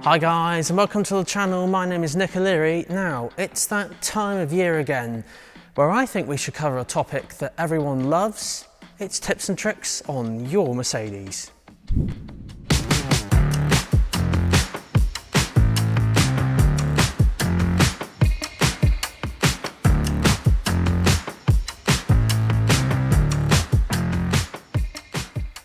Hi guys and welcome to the channel. My name is Nick O'Leary. Now it's that time of year again where I think we should cover a topic that everyone loves. It's tips and tricks on your Mercedes.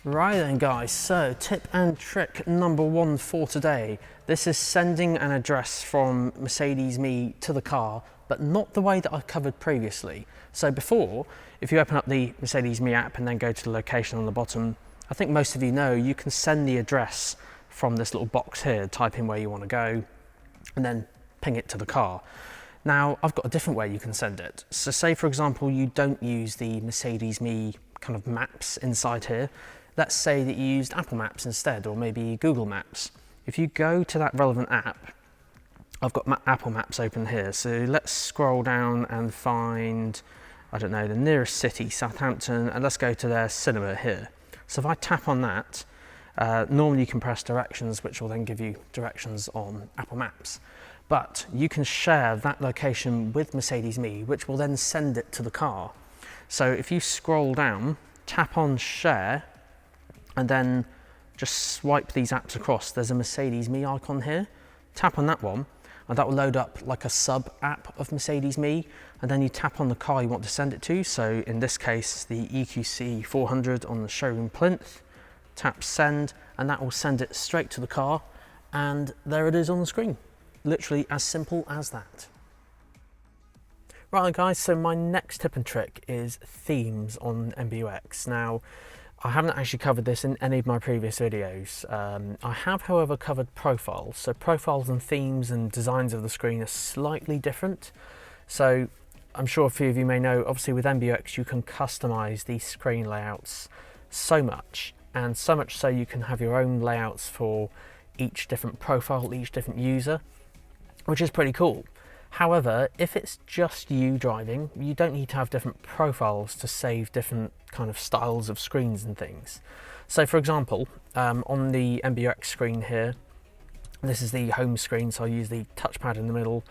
Right then guys, so tip and trick number one for today. This is sending an address from Mercedes Me to the car, but not the way that I covered previously. So before, if you open up the Mercedes Me app and then go to the location on the bottom, I think most of you know you can send the address from this little box here, type in where you want to go, and then ping it to the car. Now, I've got a different way you can send it. So say for example, you don't use the Mercedes Me kind of maps inside here. Let's say that you used Apple Maps instead, or maybe Google Maps. If you go to that relevant app, I've got Apple Maps open here. So let's scroll down and find, I don't know, the nearest city, Southampton, and let's go to their cinema here. So if I tap on that, normally you can press directions, which will then give you directions on Apple Maps. But you can share that location with Mercedes Me, which will then send it to the car. So if you scroll down, tap on share, and then just swipe these apps across. There's a Mercedes Me icon here. Tap on that one, and that will load up like a sub app of Mercedes Me, and then you tap on the car you want to send it to. So in this case, the EQC 400 on the showroom plinth. Tap send, and that will send it straight to the car, and there it is on the screen. Literally as simple as that. Right guys, so my next tip and trick is themes on MBUX. Now, I haven't actually covered this in any of my previous videos. I have, however, covered profiles. So profiles and themes and designs of the screen are slightly different. So I'm sure a few of you may know, obviously with MBUX you can customize these screen layouts so much, and so much so you can have your own layouts for each different profile, each different user, which is pretty cool. However, if it's just you driving, you don't need to have different profiles to save different kind of styles of screens and things. So for example, on the MBUX screen here, this is the home screen, so I'll use the touchpad in the middle.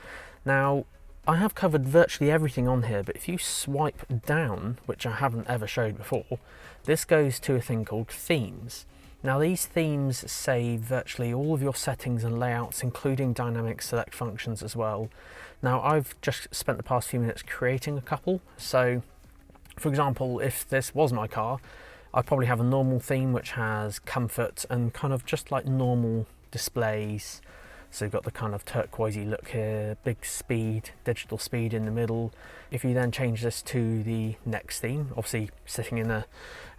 Now, I have covered virtually everything on here, but if you swipe down, which I haven't ever showed before, this goes to a thing called themes. Now these themes save virtually all of your settings and layouts, including dynamic select functions as well. Now I've just spent the past few minutes creating a couple. So for example, if this was my car, I'd probably have a normal theme which has comfort and kind of just like normal displays. So you've got the kind of turquoisey look here, big speed, digital speed in the middle. If you then change this to the next theme, obviously sitting in an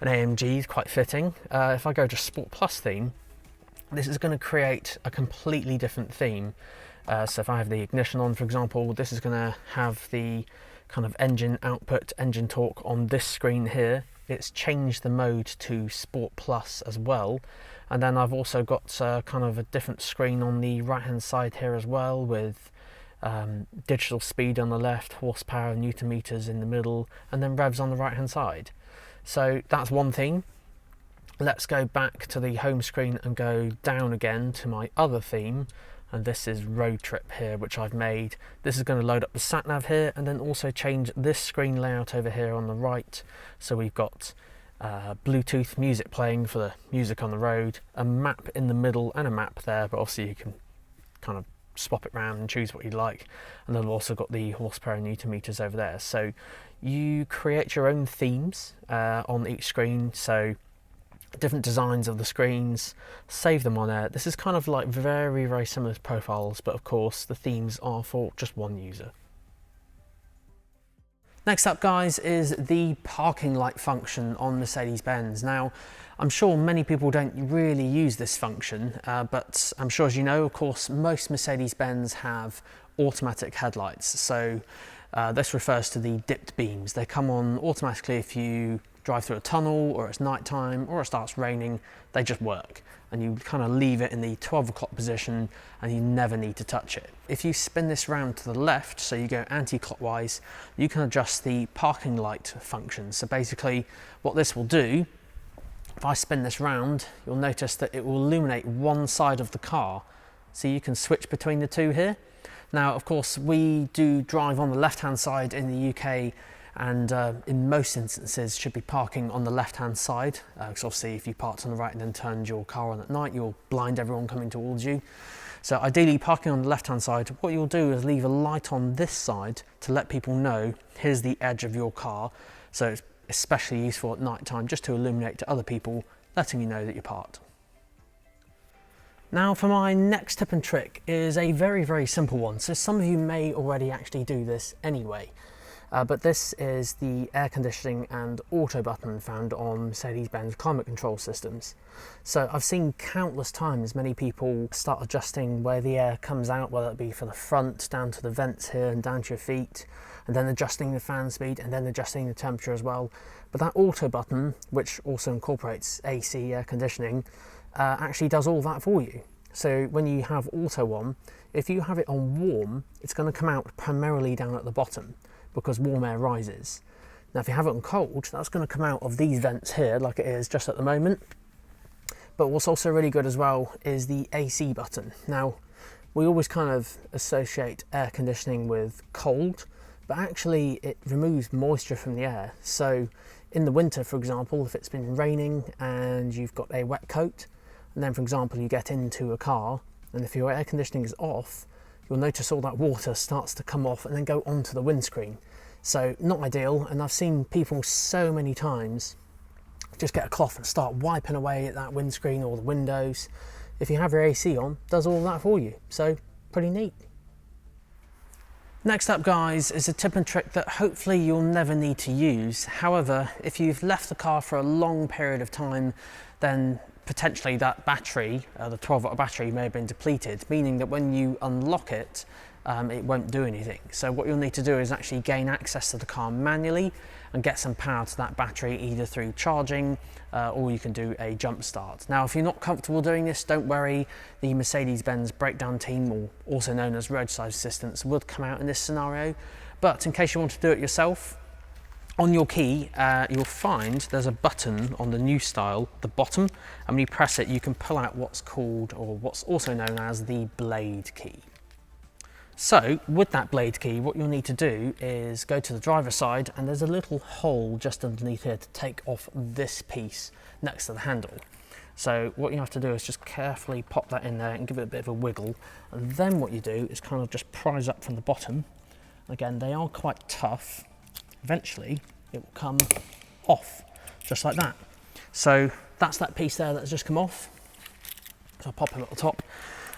AMG is quite fitting. If I go to Sport Plus theme, this is going to create a completely different theme. So if I have the ignition on, for example, this is going to have the kind of engine output, engine torque on this screen here. It's changed the mode to Sport Plus as well. And then I've also got kind of a different screen on the right hand side here as well, with digital speed on the left, horsepower, newton meters in the middle, and then revs on the right hand side. So that's one theme. Let's go back to the home screen and go down again to my other theme, and this is road trip here, which I've made. This is going to load up the sat nav here, and then also change this screen layout over here on the right. So we've got Bluetooth music playing for the music on the road, a map in the middle and a map there, but obviously you can kind of swap it around and choose what you'd like. And then we've also got the horsepower and newton meters over there. So you create your own themes on each screen, so different designs of the screens, save them on there. This is kind of like very similar to profiles, but of course the themes are for just one user. Next up guys is the parking light function on Mercedes-Benz. Now, I'm sure many people don't really use this function, but I'm sure as you know, of course, most Mercedes-Benz have automatic headlights. So this refers to the dipped beams. They come on automatically if you drive through a tunnel, or it's nighttime, or it starts raining. They just work, and you kind of leave it in the 12 o'clock position and you never need to touch it. If you spin this round to the left, so you go anti-clockwise, you can adjust the parking light function. So basically what this will do, if I spin this round, you'll notice that it will illuminate one side of the car. so you can switch between the two here. Now, of course, we do drive on the left-hand side in the UK, and in most instances should be parking on the left-hand side, because obviously if you parked on the right and then turned your car on at night, you'll blind everyone coming towards you. So ideally, parking on the left-hand side, what you'll do is leave a light on this side to let people know here's the edge of your car. So it's especially useful at night time, just to illuminate to other people, letting you know that you're parked. Now for my next tip and trick is a very, very simple one. So some of you may already actually do this anyway, but this is the air conditioning and auto button found on Mercedes-Benz climate control systems. So I've seen countless times many people start adjusting where the air comes out, whether it be for the front down to the vents here and down to your feet, and then adjusting the fan speed and then adjusting the temperature as well. But that auto button, which also incorporates AC air conditioning, actually does all that for you. So when you have auto on, if you have it on warm, it's going to come out primarily down at the bottom because warm air rises. Now if you have it on cold, that's going to come out of these vents here like it is just at the moment. But what's also really good as well is the AC button. Now we always kind of associate air conditioning with cold, but actually it removes moisture from the air. So in the winter, for example, if it's been raining and you've got a wet coat, and then for example you get into a car, and if your air conditioning is off, you'll notice all that water starts to come off and then go onto the windscreen. So not ideal, and I've seen people so many times just get a cloth and start wiping away at that windscreen or the windows. If you have your AC on, it does all that for you, so pretty neat. Next up, guys, is a tip and trick that hopefully you'll never need to use. However, if you've left the car for a long period of time, then potentially that battery, the 12-volt battery, may have been depleted, meaning that when you unlock it, it won't do anything. So what you'll need to do is actually gain access to the car manually and get some power to that battery, either through charging or you can do a jump start. Now, if you're not comfortable doing this, don't worry. The Mercedes-Benz breakdown team, or also known as roadside assistants, would come out in this scenario. But in case you want to do it yourself, on your key, you'll find there's a button on the new style, the bottom, and when you press it, you can pull out what's called, or what's also known as, the blade key. So with that blade key, what you'll need to do is go to the driver's side, and there's a little hole just underneath here to take off this piece next to the handle. So what you have to do is just carefully pop that in there and give it a bit of a wiggle, and then what you do is kind of just prise up from the bottom. Again, they are quite tough. Eventually it will come off just like that. So that's that piece there that's just come off. So I'll pop it at the top.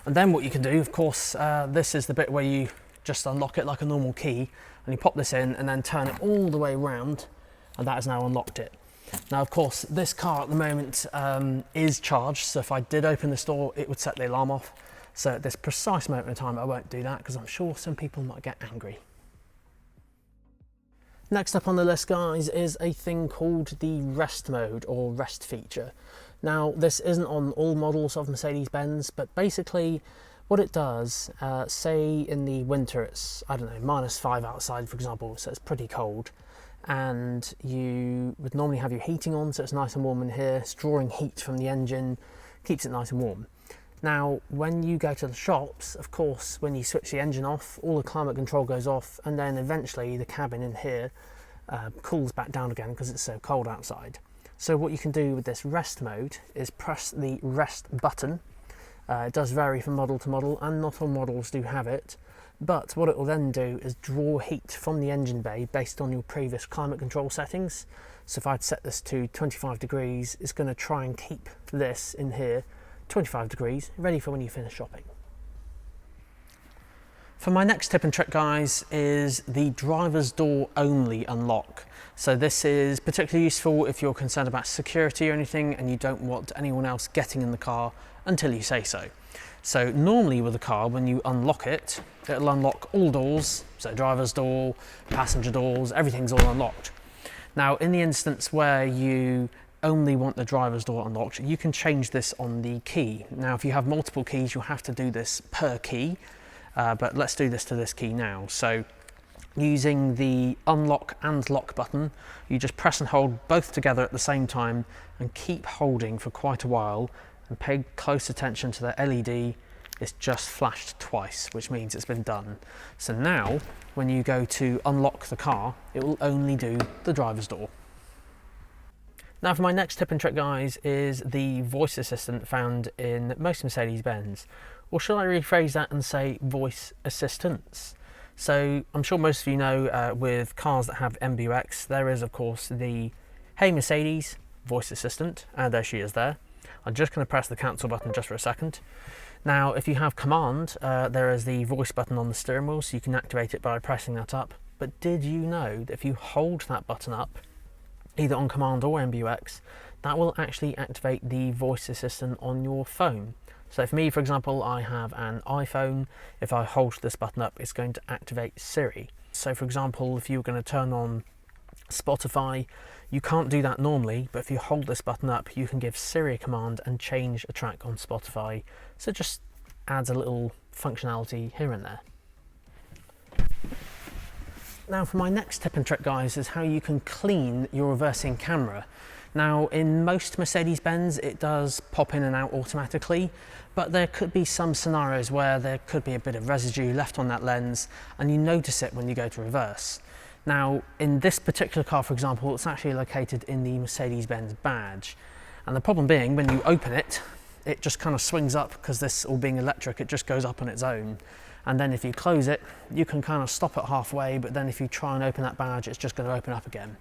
And then what you can do, of course, this is the bit where you just unlock it like a normal key, and you pop this in and then turn it all the way around, and that has now unlocked it. Now, of course, this car at the moment is charged, so if I did open this door, it would set the alarm off. So at this precise moment in time, I won't do that because I'm sure some people might get angry. Next up on the list, guys, is a thing called the rest mode or rest feature. Now, this isn't on all models of Mercedes-Benz, but basically what it does, say in the winter it's, I don't know, -5 outside, for example, so it's pretty cold, and you would normally have your heating on, so it's nice and warm in here. It's drawing heat from the engine, keeps it nice and warm. Now, when you go to the shops, of course, when you switch the engine off, all the climate control goes off, and then eventually the cabin in here cools back down again because it's so cold outside. So what you can do with this rest mode is press the rest button. It does vary from model to model, and not all models do have it. But what it will then do is draw heat from the engine bay based on your previous climate control settings. So if I'd set this to 25 degrees, it's going to try and keep this in here 25 degrees, ready for when you finish shopping. For my next tip and trick, guys, is the driver's door only unlock. So this is particularly useful if you're concerned about security or anything and you don't want anyone else getting in the car until you say so. So normally with a car, when you unlock it, it'll unlock all doors, so driver's door, passenger doors, everything's all unlocked. Now, in the instance where you only want the driver's door unlocked, you can change this on the key. Now, if you have multiple keys, you'll have to do this per key, but let's do this to this key now. So using the unlock and lock button, you just press and hold both together at the same time and keep holding for quite a while, and pay close attention to the LED it's just flashed twice, which means it's been done. So now, when you go to unlock the car, it will only do the driver's door. Now for my next tip and trick, guys, is the voice assistant found in most Mercedes-Benz. Or should I rephrase that and say voice assistants? So I'm sure most of you know with cars that have MBUX, there is of course the Hey Mercedes voice assistant, and there she is there. I'm just going to press the cancel button just for a second. Now if you have command, there is the voice button on the steering wheel, so you can activate it by pressing that up. But did you know that if you hold that button up, either on command or MBUX, that will actually activate the voice assistant on your phone? So for me, for example, I have an iPhone. If I hold this button up, it's going to activate Siri. So for example, if you were going to turn on Spotify, you can't do that normally, but if you hold this button up, you can give Siri a command and change a track on Spotify. So it just adds a little functionality here and there. Now for my next tip and trick, guys, is how you can clean your reversing camera. Now in most Mercedes-Benz it does pop in and out automatically, but there could be some scenarios where there could be a bit of residue left on that lens and you notice it when you go to reverse. Now in this particular car, for example, it's actually located in the Mercedes-Benz badge, and the problem being when you open it, it just kind of swings up because this all being electric, it just goes up on its own. And then if you close it, you can kind of stop it halfway, but then if you try and open that badge, it's just going to open up again.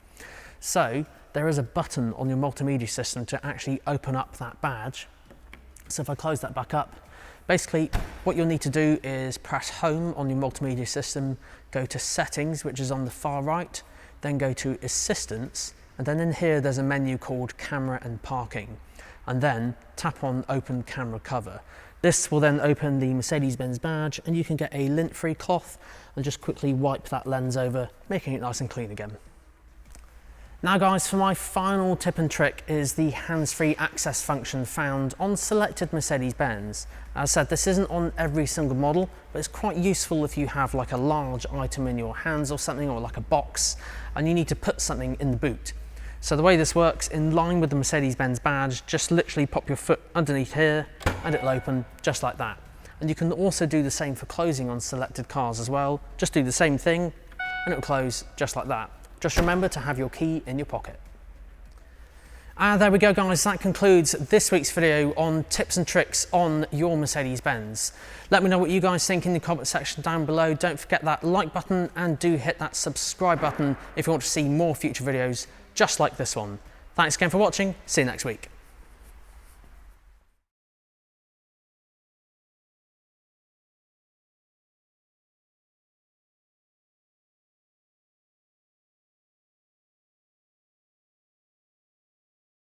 So there is a button on your multimedia system to actually open up that badge. So if I close that back up, basically what you'll need to do is press home on your multimedia system, go to settings, which is on the far right, then go to assistance, and then in here there's a menu called camera and parking, and then tap on open camera cover. This will then open the Mercedes-Benz badge and you can get a lint-free cloth and just quickly wipe that lens over, making it nice and clean again. Now guys, for my final tip and trick is the hands-free access function found on selected Mercedes-Benz. As I said, this isn't on every single model, but it's quite useful if you have like a large item in your hands or something, or like a box, and you need to put something in the boot. So the way this works, in line with the Mercedes-Benz badge, just literally pop your foot underneath here and it'll open just like that. And you can also do the same for closing on selected cars as well. Just do the same thing and it'll close just like that. Just remember to have your key in your pocket. There we go, guys, that concludes this week's video on tips and tricks on your Mercedes-Benz. Let me know what you guys think in the comment section down below. Don't forget that like button and do hit that subscribe button if you want to see more future videos just like this one. Thanks again for watching. See you next week.